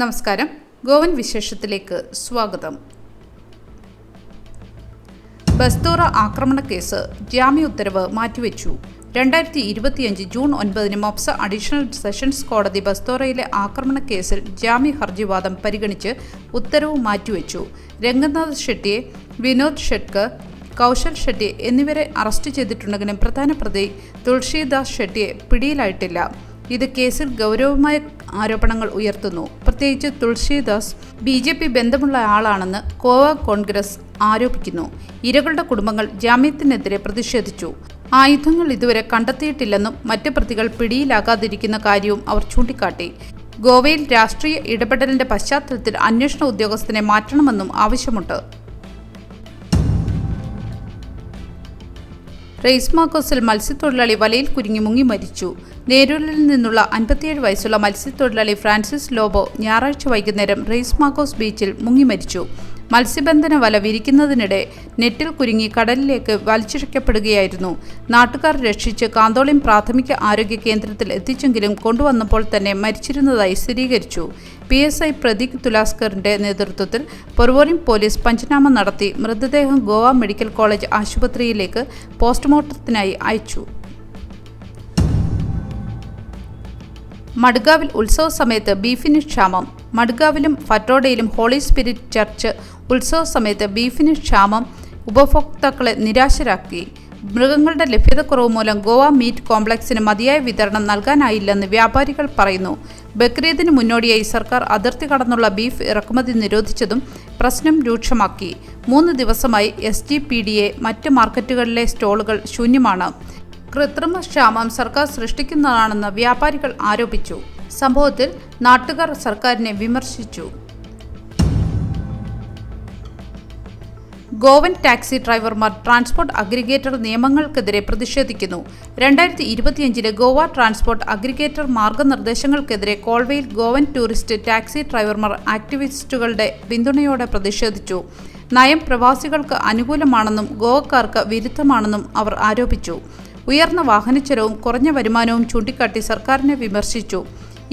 നമസ്കാരം. ഗോവൻ വിശേഷത്തിലേക്ക് സ്വാഗതം. ബസ്തോറ ആക്രമണ കേസ് ജാമ്യ ഉത്തരവ് മാറ്റിവെച്ചു. 2025 ജൂൺ 9 മൊപ്സ അഡീഷണൽ സെഷൻസ് കോടതി ബസ്തോറയിലെ ആക്രമണ കേസിൽ ജാമ്യ ഹർജിവാദം പരിഗണിച്ച് ഉത്തരവ് മാറ്റിവെച്ചു. രംഗനാഥ് ഷെട്ടിയെ, വിനോദ് ഷെട്കർ, കൗശൽ ഷെട്ടി എന്നിവരെ അറസ്റ്റ് ചെയ്തിട്ടുണ്ടെങ്കിലും പ്രധാന പ്രതി തുളസിദാസ് ഷെട്ടിയെ പിടിയിലായിട്ടില്ല. ഇത് കേസിൽ ഗൗരവമായ ആരോപണങ്ങൾ ഉയർത്തുന്നു. പ്രത്യേകിച്ച് തുളസിദാസ് BJP ബന്ധമുള്ള ആളാണെന്ന് ഗോവ കോൺഗ്രസ് ആരോപിക്കുന്നു. ഇരകളുടെ കുടുംബങ്ങൾ ജാമ്യത്തിനെതിരെ പ്രതിഷേധിച്ചു. ആയുധങ്ങൾ ഇതുവരെ കണ്ടെത്തിയിട്ടില്ലെന്നും മറ്റ് പ്രതികൾ പിടിയിലാകാതിരിക്കുന്ന കാര്യവും അവർ ചൂണ്ടിക്കാട്ടി. ഗോവയിൽ രാഷ്ട്രീയ ഇടപെടലിന്റെ പശ്ചാത്തലത്തിൽ അന്വേഷണ ഉദ്യോഗസ്ഥനെ മാറ്റണമെന്നും ആവശ്യമുണ്ട്. റെയ്സ് മാർക്കോസിൽ മത്സ്യത്തൊഴിലാളി വലയിൽ കുരുങ്ങി മുങ്ങി മരിച്ചു. നേരൂരിൽ നിന്നുള്ള 57 വയസ്സുള്ള മത്സ്യത്തൊഴിലാളി ഫ്രാൻസിസ് ലോബോ ഞായറാഴ്ച വൈകുന്നേരം റെയ്സ് മാർക്കോസ് ബീച്ചിൽ മുങ്ങി മരിച്ചു. മത്സ്യബന്ധന വല വിരിക്കുന്നതിനിടെ നെറ്റിൽ കുരുങ്ങി കടലിലേക്ക് വലിച്ചിഴക്കപ്പെടുകയായിരുന്നു. നാട്ടുകാർ രക്ഷിച്ച് കാന്തോളിം പ്രാഥമിക ആരോഗ്യ കേന്ദ്രത്തിൽ എത്തിച്ചെങ്കിലും കൊണ്ടുവന്നപ്പോൾ തന്നെ മരിച്ചിരുന്നതായി സ്ഥിരീകരിച്ചു. PSI പ്രദീപ് തുലാസ്കറിന്റെ നേതൃത്വത്തിൽ പൊർവോറിം പോലീസ് പഞ്ചനാമ നടത്തി മൃതദേഹം ഗോവ മെഡിക്കൽ കോളേജ് ആശുപത്രിയിലേക്ക് പോസ്റ്റ്മോർട്ടത്തിനായി അയച്ചു. മഡ്ഗാവിൽ ഉത്സവ സമയത്ത് ബീഫിന് ക്ഷാമം. മഡ്ഗാവിലും ഫറ്റോഡയിലും ഹോളി സ്പിരിറ്റ് ചർച്ച് ഉത്സവ സമയത്ത് ബീഫിന് ക്ഷാമം ഉപഭോക്താക്കളെ നിരാശരാക്കി. മൃഗങ്ങളുടെ ലഭ്യതക്കുറവ് മൂലം ഗോവ മീറ്റ് കോംപ്ലക്സിന് മതിയായ വിതരണം നൽകാനായില്ലെന്ന് വ്യാപാരികൾ പറയുന്നു. ബക്രീദിന് മുന്നോടിയായി സർക്കാർ അതിർത്തി കടന്നുള്ള ബീഫ് ഇറക്കുമതി നിരോധിച്ചതും പ്രശ്നം രൂക്ഷമാക്കി. 3 ദിവസമായി SGPDA മറ്റ് മാർക്കറ്റുകളിലെ സ്റ്റോളുകൾ ശൂന്യമാണ്. കൃത്രിമ ക്ഷാമം സർക്കാർ സൃഷ്ടിക്കുന്നതാണെന്ന് വ്യാപാരികൾ ആരോപിച്ചു. സംഭവത്തിൽ നാട്ടുകാർ സർക്കാരിനെ വിമർശിച്ചു. ഗോവൻ ടാക്സി ഡ്രൈവർമാർ ട്രാൻസ്പോർട്ട് അഗ്രിഗേറ്റർ നിയമങ്ങൾക്കെതിരെ പ്രതിഷേധിക്കുന്നു. 2025 ഗോവ ട്രാൻസ്പോർട്ട് അഗ്രിഗേറ്റർ മാർഗനിർദ്ദേശങ്ങൾക്കെതിരെ കോൾവേയിൽ ഗോവൻ ടൂറിസ്റ്റ് ടാക്സി ഡ്രൈവർമാർ ആക്ടിവിസ്റ്റുകളുടെ പിന്തുണയോടെ പ്രതിഷേധിച്ചു. നയം പ്രവാസികൾക്ക് അനുകൂലമാണെന്നും ഗോവക്കാർക്ക് വിരുദ്ധമാണെന്നും അവർ ആരോപിച്ചു. ഉയർന്ന വാഹനച്ചെലവും കുറഞ്ഞ വരുമാനവും ചൂണ്ടിക്കാട്ടി സർക്കാരിനെ വിമർശിച്ചു.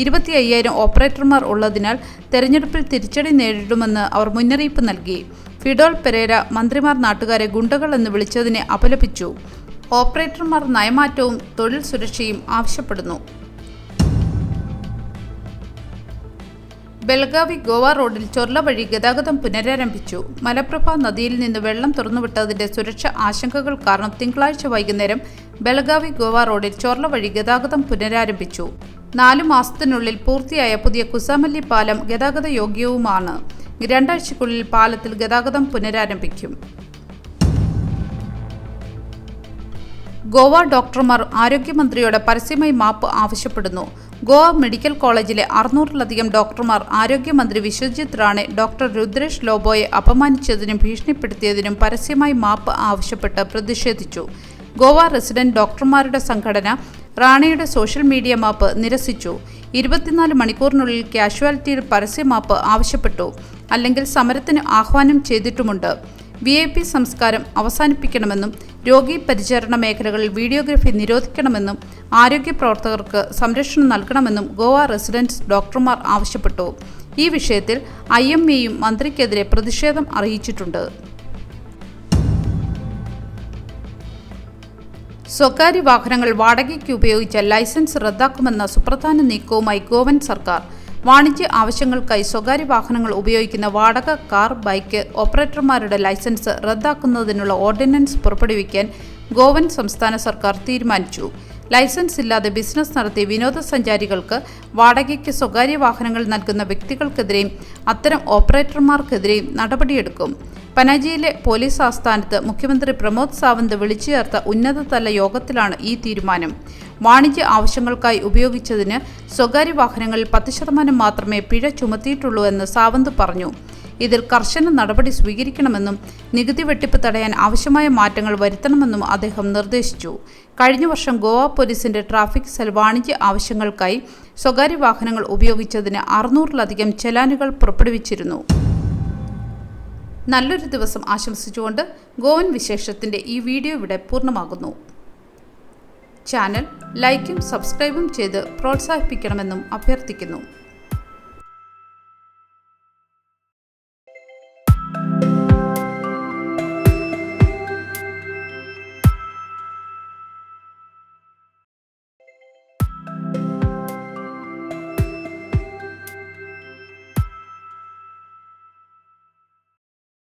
25,000 ഓപ്പറേറ്റർമാർ ഉള്ളതിനാൽ തെരഞ്ഞെടുപ്പിൽ തിരിച്ചടി നേരിടുമെന്ന് അവർ മുന്നറിയിപ്പ് നൽകി. ഫിഡോൾ പെരേര മന്ത്രിമാർ നാട്ടുകാരെ ഗുണ്ടകൾ എന്ന് വിളിച്ചതിനെ അപലപിച്ചു. ഓപ്പറേറ്റർമാർ നയമാറ്റവും തൊഴിൽ സുരക്ഷയും ആവശ്യപ്പെടുന്നു. ബെൽഗാവി ഗോവ റോഡിൽ ചൊർല വഴി ഗതാഗതം പുനരാരംഭിച്ചു. മലപ്രഭ നദിയിൽ നിന്ന് വെള്ളം തുറന്നുവിട്ടതിന്റെ സുരക്ഷാ ആശങ്കകൾ കാരണം തിങ്കളാഴ്ച വൈകുന്നേരം ബെൽഗാവി ഗോവ റോഡിൽ ചൊർല വഴി ഗതാഗതം പുനരാരംഭിച്ചു. 4 മാസത്തിനുള്ളിൽ പൂർത്തിയായ പുതിയ കുസാമല്ലി പാലം ഗതാഗത യോഗ്യവുമാണ്. 2 ആഴ്ചയ്ക്കുള്ളിൽ പാലത്തിൽ ഗതാഗതം പുനരാരംഭിക്കും. ഗോവ ഡോക്ടർമാർ ആരോഗ്യമന്ത്രിയോട് പരസ്യമായി മാപ്പ് ആവശ്യപ്പെടുന്നു. ഗോവ മെഡിക്കൽ കോളേജിലെ 600-ലധികം ഡോക്ടർമാർ ആരോഗ്യമന്ത്രി വിശ്വജിത് റാണെ, ഡോക്ടർ രുദ്രേഷ് ലോബോയെ അപമാനിച്ചതിനും ഭീഷണിപ്പെടുത്തിയതിനും പരസ്യമായി മാപ്പ് ആവശ്യപ്പെട്ട് പ്രതിഷേധിച്ചു. ഗോവ റെസിഡന്റ് ഡോക്ടർമാരുടെ സംഘടന റാണയുടെ സോഷ്യൽ മീഡിയ മാപ്പ് നിരസിച്ചു. 24 മണിക്കൂറിനുള്ളിൽ കാഷ്വാലിറ്റിയിൽ പരസ്യമാപ്പ് ആവശ്യപ്പെട്ടു. അല്ലെങ്കിൽ സമരത്തിന് ആഹ്വാനം ചെയ്തിട്ടുമുണ്ട്. VIP സംസ്കാരം അവസാനിപ്പിക്കണമെന്നും രോഗി പരിചരണ മേഖലകളിൽ വീഡിയോഗ്രഫി നിരോധിക്കണമെന്നും ആരോഗ്യ പ്രവർത്തകർക്ക് സംരക്ഷണം നൽകണമെന്നും ഗോവ റെസിഡൻസ് ഡോക്ടർമാർ ആവശ്യപ്പെട്ടു. ഈ വിഷയത്തിൽ IMAയും മന്ത്രിക്കെതിരെ പ്രതിഷേധം അറിയിച്ചിട്ടുണ്ട്. സ്വകാര്യ വാഹനങ്ങൾ വാടകയ്ക്ക് ഉപയോഗിച്ച ലൈസൻസ് റദ്ദാക്കുമെന്ന സുപ്രധാന നീക്കവുമായി ഗോവൻ സർക്കാർ. വാണിജ്യ ആവശ്യങ്ങൾക്കായി സ്വകാര്യ വാഹനങ്ങൾ ഉപയോഗിക്കുന്ന വാടക കാർ, ബൈക്ക് ഓപ്പറേറ്റർമാരുടെ ലൈസൻസ് റദ്ദാക്കുന്നതിനുള്ള ഓർഡിനൻസ് പുറപ്പെടുവിക്കാൻ ഗോവൻ സംസ്ഥാന സർക്കാർ തീരുമാനിച്ചു. ലൈസൻസ് ഇല്ലാതെ ബിസിനസ് നടത്തി വിനോദസഞ്ചാരികൾക്ക് വാടകയ്ക്ക് സ്വകാര്യ വാഹനങ്ങൾ നൽകുന്ന വ്യക്തികൾക്കെതിരെയും അത്തരം ഓപ്പറേറ്റർമാർക്കെതിരെയും നടപടിയെടുക്കും. പനാജിയിലെ പോലീസ് ആസ്ഥാനത്ത് മുഖ്യമന്ത്രി പ്രമോദ് സാവന്ത് വിളിച്ചു ചേർത്ത ഉന്നതതല യോഗത്തിലാണ് ഈ തീരുമാനം. വാണിജ്യ ആവശ്യങ്ങൾക്കായി ഉപയോഗിച്ചതിന് സ്വകാര്യ വാഹനങ്ങളിൽ 10% മാത്രമേ പിഴ ചുമത്തിയിട്ടുള്ളൂ എന്ന് സാവന്ത് പറഞ്ഞു. ഇതിൽ കർശന നടപടി സ്വീകരിക്കണമെന്നും നികുതി വെട്ടിപ്പ് തടയാൻ ആവശ്യമായ മാറ്റങ്ങൾ വരുത്തണമെന്നും അദ്ദേഹം നിർദ്ദേശിച്ചു. കഴിഞ്ഞ വർഷം ഗോവ പോലീസിന്റെ ട്രാഫിക് സെൽ വാണിജ്യ ആവശ്യങ്ങൾക്കായി സ്വകാര്യ വാഹനങ്ങൾ ഉപയോഗിച്ചതിന് 600-ലധികം ചെലാനുകൾ പുറപ്പെടുവിച്ചിരുന്നു. നല്ലൊരു ദിവസം ആശംസിച്ചുകൊണ്ട് ഗോവൻ വിശേഷത്തിന്റെ ഈ വീഡിയോ ഇവിടെ പൂർണ്ണമാകുന്നു. ചാനൽ ലൈക്കും സബ്സ്ക്രൈബും ചെയ്ത് പ്രോത്സാഹിപ്പിക്കണമെന്നും അഭ്യർത്ഥിക്കുന്നു.